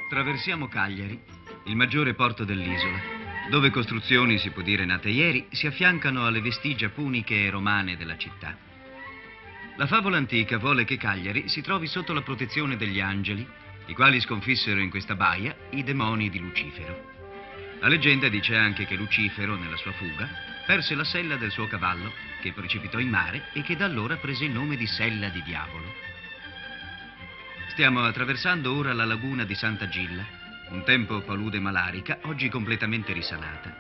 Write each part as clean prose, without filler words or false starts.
Traversiamo Cagliari, il maggiore porto dell'isola, dove costruzioni, si può dire nate ieri, si affiancano alle vestigia puniche e romane della città. La favola antica vuole che Cagliari si trovi sotto la protezione degli angeli, i quali sconfissero in questa baia i demoni di Lucifero. La leggenda dice anche che Lucifero, nella sua fuga, perse la sella del suo cavallo, che precipitò in mare e che da allora prese il nome di Sella di Diavolo. Stiamo attraversando ora la laguna di Santa Gilla, un tempo palude malarica, oggi completamente risanata.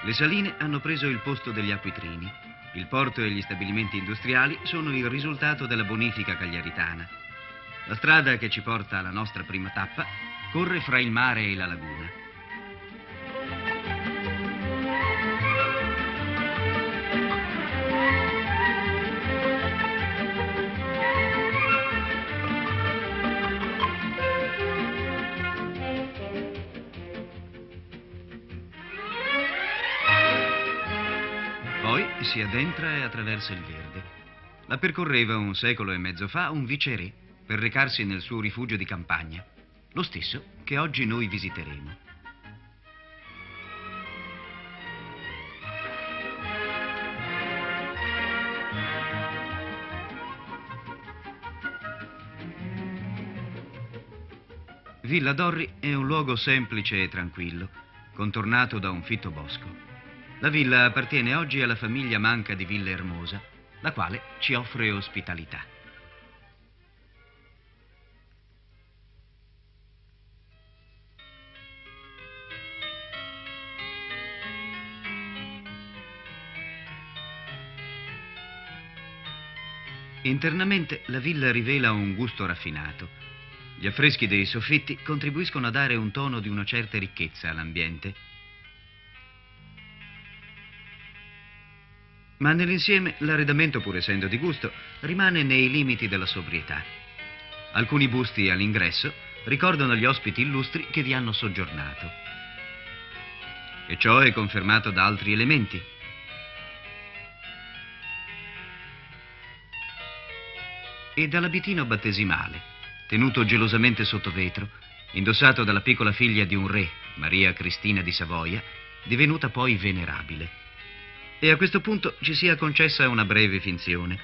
Le saline hanno preso il posto degli acquitrini. Il porto e gli stabilimenti industriali sono il risultato della bonifica cagliaritana. La strada che ci porta alla nostra prima tappa corre fra il mare e la laguna. Poi si addentra e attraversa il verde. La percorreva un secolo e mezzo fa un viceré per recarsi nel suo rifugio di campagna, lo stesso che oggi noi visiteremo. Villa Dorri è un luogo semplice e tranquillo, contornato da un fitto bosco. La villa appartiene oggi alla famiglia Manca di Villa Ermosa, la quale ci offre ospitalità. Internamente la villa rivela un gusto raffinato. Gli affreschi dei soffitti contribuiscono a dare un tono di una certa ricchezza all'ambiente. Ma nell'insieme l'arredamento, pur essendo di gusto, rimane nei limiti della sobrietà. Alcuni busti all'ingresso ricordano gli ospiti illustri che vi hanno soggiornato. E ciò è confermato da altri elementi. E dall'abitino battesimale, tenuto gelosamente sotto vetro, indossato dalla piccola figlia di un re, Maria Cristina di Savoia, divenuta poi venerabile. E a questo punto ci sia concessa una breve finzione.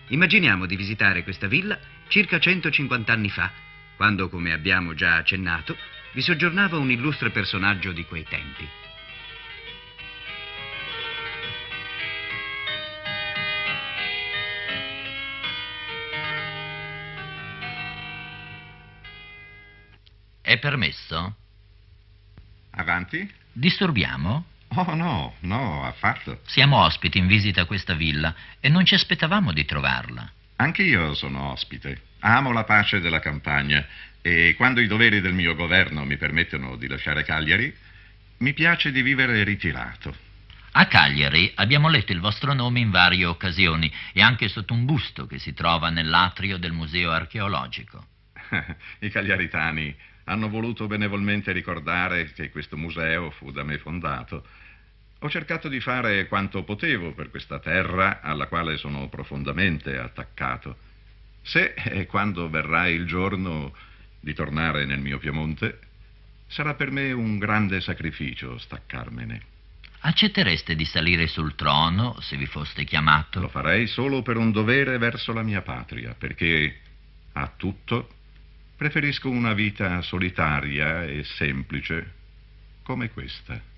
Immaginiamo di visitare questa villa circa 150 anni fa, quando, come abbiamo già accennato, vi soggiornava un illustre personaggio di quei tempi. È permesso? Avanti? Disturbiamo? Oh, no, affatto. Siamo ospiti in visita a questa villa e non ci aspettavamo di trovarla. Anche io sono ospite. Amo la pace della campagna e quando i doveri del mio governo mi permettono di lasciare Cagliari, mi piace di vivere ritirato. A Cagliari abbiamo letto il vostro nome in varie occasioni e anche sotto un busto che si trova nell'atrio del museo archeologico. I cagliaritani hanno voluto benevolmente ricordare che questo museo fu da me fondato. Ho cercato di fare quanto potevo per questa terra alla quale sono profondamente attaccato. Se e quando verrà il giorno di tornare nel mio Piemonte, sarà per me un grande sacrificio staccarmene. Accettereste di salire sul trono se vi foste chiamato? Lo farei solo per un dovere verso la mia patria, perché a tutto preferisco una vita solitaria e semplice come questa.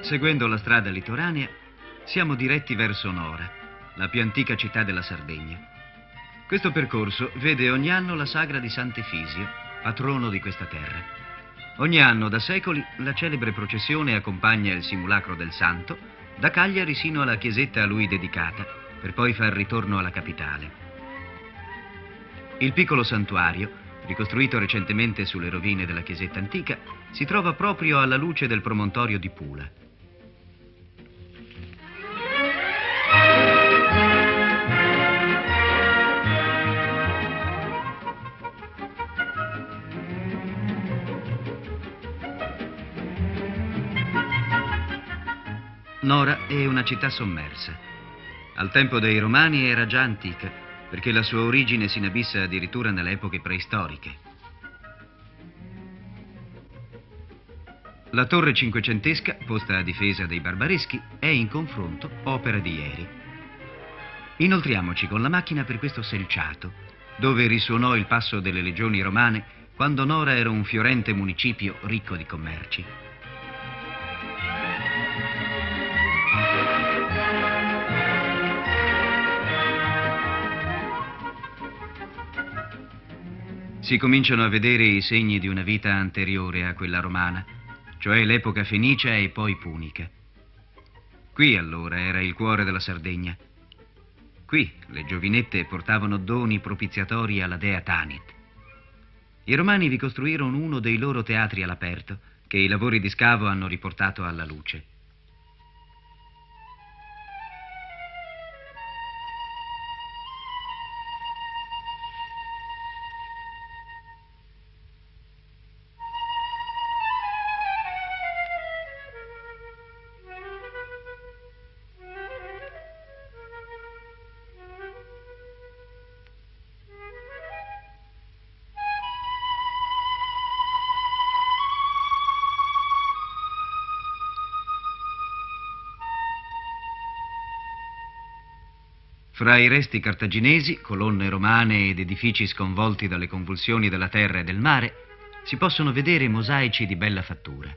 Seguendo la strada litoranea, siamo diretti verso Nora, la più antica città della Sardegna. Questo percorso vede ogni anno la sagra di Sant'Efisio, patrono di questa terra. Ogni anno, da secoli, la celebre processione accompagna il simulacro del santo da Cagliari sino alla chiesetta a lui dedicata, per poi far ritorno alla capitale. Il piccolo santuario, ricostruito recentemente sulle rovine della chiesetta antica, si trova proprio alla luce del promontorio di Pula. Nora è una città sommersa. Al tempo dei Romani era già antica, perché la sua origine si inabissa addirittura nelle epoche preistoriche. La torre cinquecentesca, posta a difesa dei barbareschi, è in confronto opera di ieri. Inoltriamoci con la macchina per questo selciato, dove risuonò il passo delle legioni romane quando Nora era un fiorente municipio ricco di commerci. Si cominciano a vedere i segni di una vita anteriore a quella romana, cioè l'epoca fenicia e poi punica. Qui allora era il cuore della Sardegna. Qui le giovinette portavano doni propiziatori alla dea Tanit. I romani vi costruirono uno dei loro teatri all'aperto, che i lavori di scavo hanno riportato alla luce. Fra i resti cartaginesi, colonne romane ed edifici sconvolti dalle convulsioni della terra e del mare, si possono vedere mosaici di bella fattura.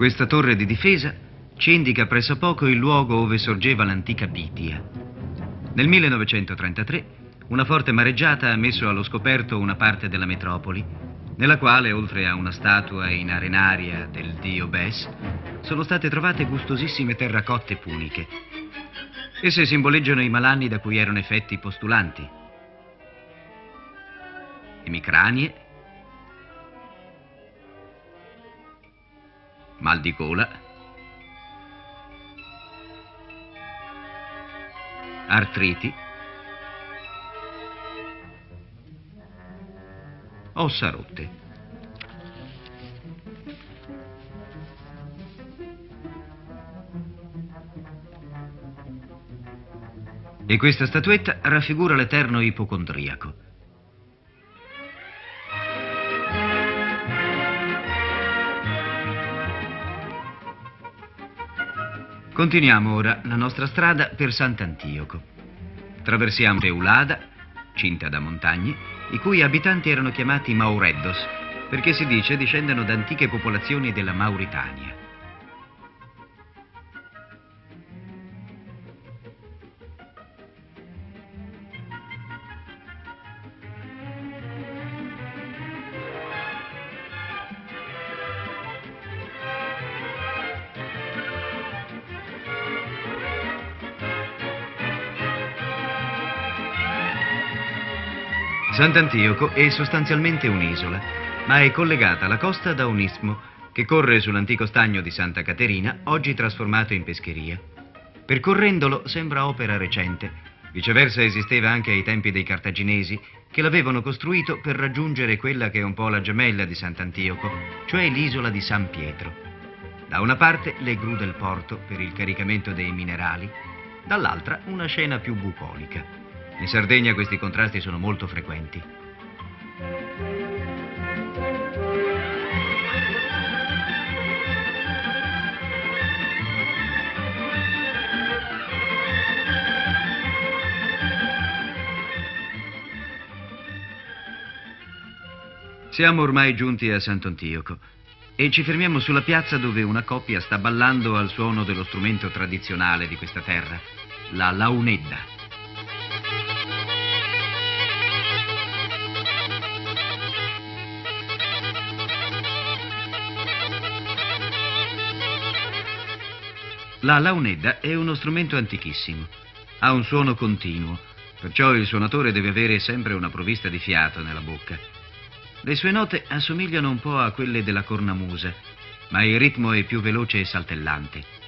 Questa torre di difesa ci indica pressappoco il luogo dove sorgeva l'antica Bitia. Nel 1933 una forte mareggiata ha messo allo scoperto una parte della metropoli, nella quale, oltre a una statua in arenaria del dio Bes, sono state trovate gustosissime terracotte puniche. Esse simboleggiano i malanni da cui erano effetti i postulanti, emicranie, mal di gola, artriti, ossa rotte. E questa statuetta raffigura l'eterno ipocondriaco. Continuiamo ora la nostra strada per Sant'Antioco. Traversiamo Teulada, cinta da montagne, i cui abitanti erano chiamati Maureddos, perché si dice discendono da antiche popolazioni della Mauritania. Sant'Antioco è sostanzialmente un'isola, ma è collegata alla costa da un istmo che corre sull'antico stagno di Santa Caterina, oggi trasformato in pescheria. Percorrendolo sembra opera recente, viceversa esisteva anche ai tempi dei cartaginesi, che l'avevano costruito per raggiungere quella che è un po' la gemella di Sant'Antioco, cioè l'isola di San Pietro. Da una parte le gru del porto per il caricamento dei minerali, dall'altra una scena più bucolica. In Sardegna questi contrasti sono molto frequenti. Siamo ormai giunti a Sant'Antioco e ci fermiamo sulla piazza dove una coppia sta ballando al suono dello strumento tradizionale di questa terra, la launedda. La launedda è uno strumento antichissimo. Ha un suono continuo, perciò il suonatore deve avere sempre una provvista di fiato nella bocca. Le sue note assomigliano un po' a quelle della cornamusa, ma il ritmo è più veloce e saltellante.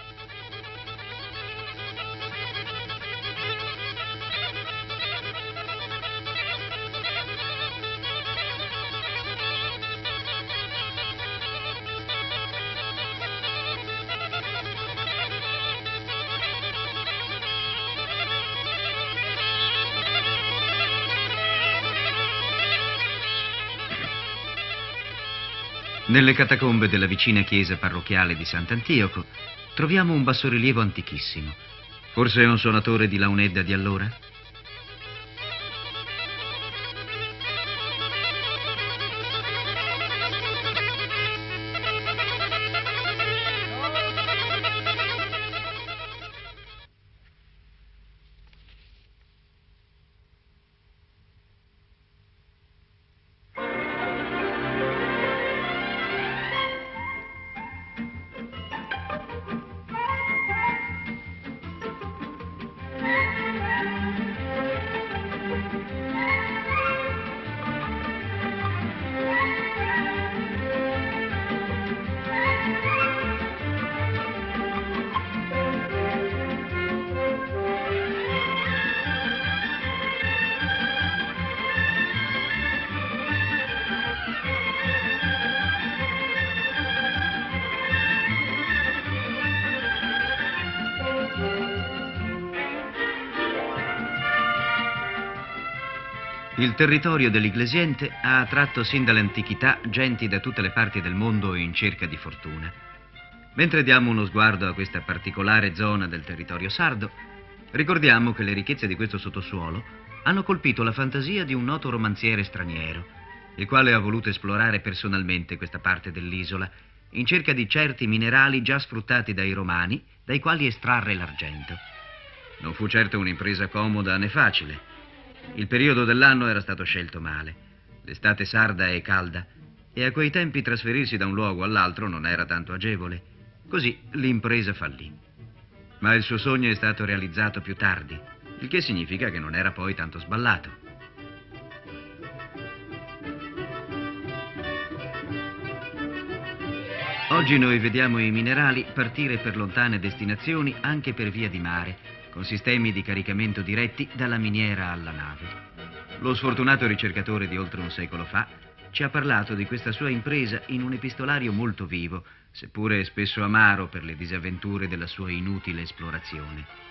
Nelle catacombe della vicina chiesa parrocchiale di Sant'Antioco troviamo un bassorilievo antichissimo. Forse è un suonatore di launedda di allora? Il territorio dell'Iglesiente ha attratto sin dall'antichità genti da tutte le parti del mondo in cerca di fortuna. Mentre diamo uno sguardo a questa particolare zona del territorio sardo, ricordiamo che le ricchezze di questo sottosuolo hanno colpito la fantasia di un noto romanziere straniero, il quale ha voluto esplorare personalmente questa parte dell'isola in cerca di certi minerali già sfruttati dai romani, dai quali estrarre l'argento. Non fu certo un'impresa comoda né facile. Il periodo dell'anno era stato scelto male. L'estate sarda è calda e a quei tempi trasferirsi da un luogo all'altro non era tanto agevole. Così l'impresa fallì. Ma il suo sogno è stato realizzato più tardi, il che significa che non era poi tanto sballato. Oggi noi vediamo i minerali partire per lontane destinazioni anche per via di mare, con sistemi di caricamento diretti dalla miniera alla nave. Lo sfortunato ricercatore di oltre un secolo fa ci ha parlato di questa sua impresa in un epistolario molto vivo, seppure spesso amaro per le disavventure della sua inutile esplorazione.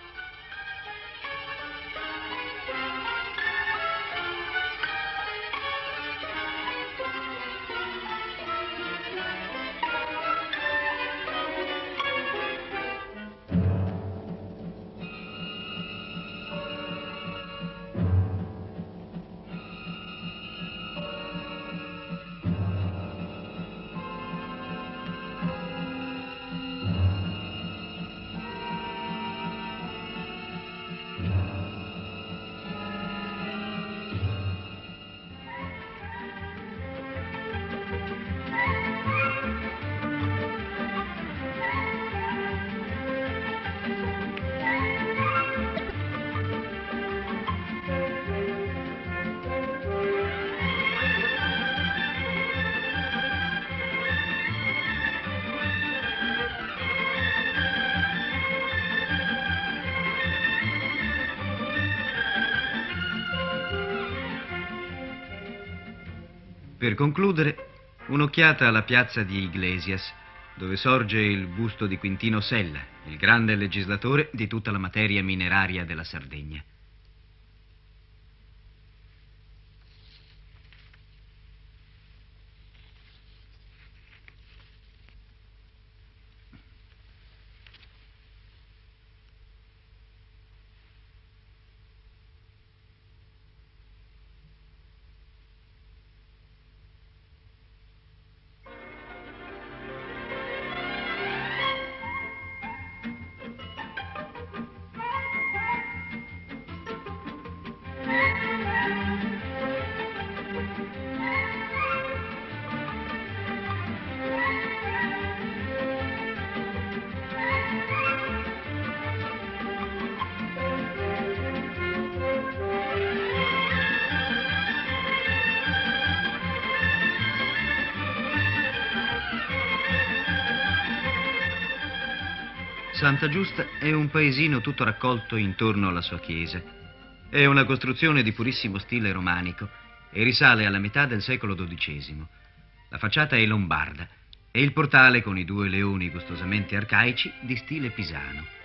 Per concludere, un'occhiata alla piazza di Iglesias, dove sorge il busto di Quintino Sella, il grande legislatore di tutta la materia mineraria della Sardegna. Santa Giusta è un paesino tutto raccolto intorno alla sua chiesa. È una costruzione di purissimo stile romanico e risale alla metà del secolo XII. La facciata è lombarda e il portale con i due leoni gustosamente arcaici di stile pisano.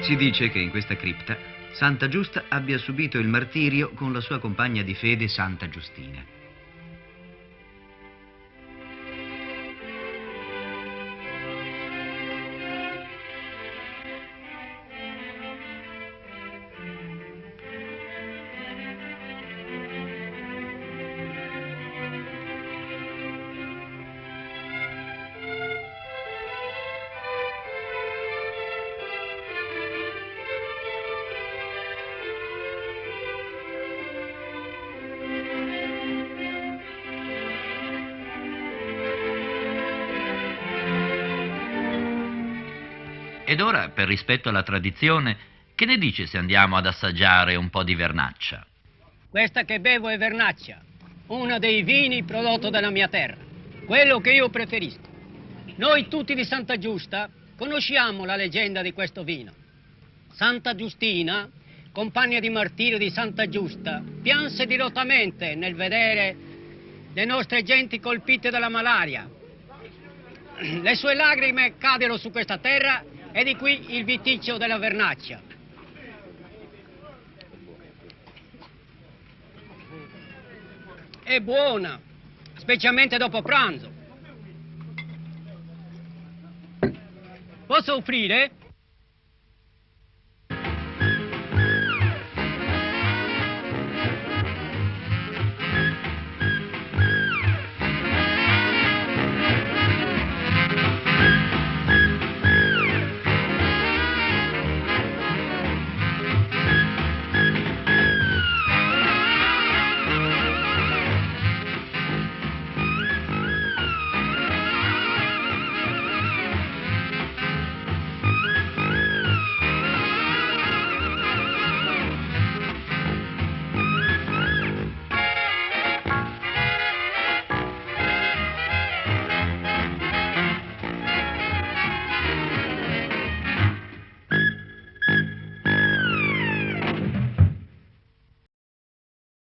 Si dice che in questa cripta Santa Giusta abbia subito il martirio con la sua compagna di fede Santa Giustina. Ed ora, per rispetto alla tradizione, che ne dice se andiamo ad assaggiare un po' di vernaccia? Questa che bevo è vernaccia, uno dei vini prodotto dalla mia terra, quello che io preferisco. Noi tutti di Santa Giusta conosciamo la leggenda di questo vino. Santa Giustina, compagna di martirio di Santa Giusta, pianse dirottamente nel vedere le nostre genti colpite dalla malaria. Le sue lacrime caddero su questa terra e di qui il viticcio della vernaccia. È buona, specialmente dopo pranzo. Posso offrire?